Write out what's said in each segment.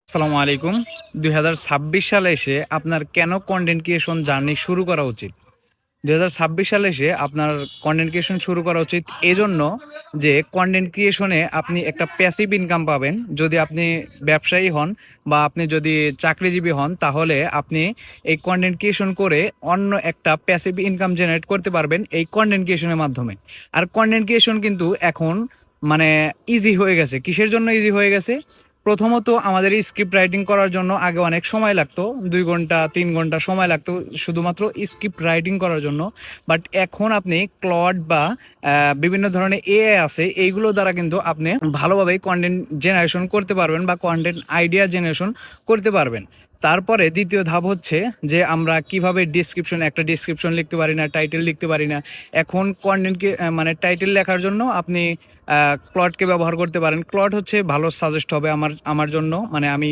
আসসালামু আলাইকুম। ২০২৬ সালে এসে আপনার কেন কনটেন্ট ক্রিয়েশন জার্নি শুরু করা উচিত? ২০২৬ সালে এসে আপনার কনটেন্ট ক্রিয়েশন শুরু করা উচিত এজন্য যে কনটেন্ট ক্রিয়েশনে আপনি একটা প্যাসিভ ইনকাম পাবেন। যদি আপনি ব্যবসায়ী হন বা আপনি যদি চাকরিজীবী হন তাহলে আপনি এই কনটেন্ট ক্রিয়েশন করে অন্য একটা প্যাসিভ ইনকাম জেনারেট করতে পারবেন এই কনটেন্ট ক্রিয়েশনের মাধ্যমে। আর কনটেন্ট ক্রিয়েশন কিন্তু এখন মানে ইজি হয়ে গেছে। কিসের জন্য ইজি হয়ে গেছে? প্রথমত আমাদের স্ক্রিপ্ট রাইটিং করার জন্য আগে অনেক সময় লাগতো। ২ ঘন্টা ৩ ঘন্টা সময় লাগতো শুধুমাত্র স্ক্রিপ্ট রাইটিং করার জন্য। বাট এখন আপনি ক্লড বা বিভিন্ন ধরনের এআই আছে এইগুলো দ্বারা কিন্তু আপনি ভালোভাবে কনটেন্ট জেনারেশন করতে পারবেন বা কনটেন্ট আইডিয়া জেনারেশন করতে পারবেন। তারপরে দ্বিতীয় ধাপ হচ্ছে যে আমরা কিভাবে একটা ডিসক্রিপশন লিখতে পারি না, টাইটেল লিখতে পারি না। এখন কনটেন্টকে মানে টাইটেল লেখার জন্য আপনি ক্লডকে ব্যবহার করতে পারেন। ক্লড হচ্ছে ভালো সাজেস্ট হবে আমার জন্য। মানে আমি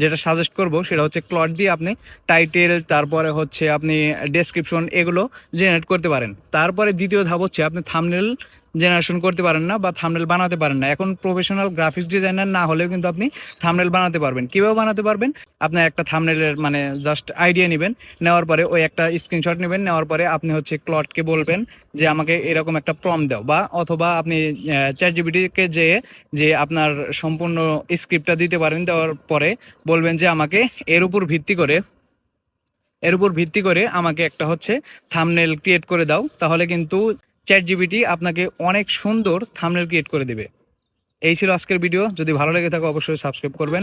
যেটা সাজেস্ট করব সেটা হচ্ছে ক্লড দিয়ে আপনি টাইটেল, তারপরে হচ্ছে আপনি ডেসক্রিপশন এগুলো জেনারেট করতে পারেন। তারপরে দ্বিতীয় ধাপ হচ্ছে আপনি থাম্বনেল জেনারেশন করতে পারেন না বা থাম্বনেল বানাতে পারেন না। এখন প্রফেশনাল গ্রাফিক্স ডিজাইনার না হলেও কিন্তু আপনি থাম্বনেল বানাতে পারবেন। কিভাবে বানাতে পারবেন? আপনার একটা থাম্বনেলের মানে জাস্ট আইডিয়া নিবেন, নেওয়ার পরে ওই একটা স্ক্রিনশট নেবেন, নেওয়ার পরে আপনি হচ্ছে ক্লডকে বলবেন যে আমাকে এরকম একটা প্রম্পট দাও, বা অথবা আপনি চ্যাটজিপিটিকে যে আপনার সম্পূর্ণ স্ক্রিপ্টটা দিতে পারেন। দেওয়ার পরে বলবেন যে আমাকে এর উপর ভিত্তি করে আমাকে একটা হচ্ছে থাম্বনেল ক্রিয়েট করে দাও। তাহলে কিন্তু চ্যাটজিপিটি আপনাকে অনেক সুন্দর থাম্বনেল ক্রিয়েট করে দিবে। এই ছিল আজকের ভিডিও। যদি ভালো লেগে থাকে অবশ্যই সাবস্ক্রাইব করবেন।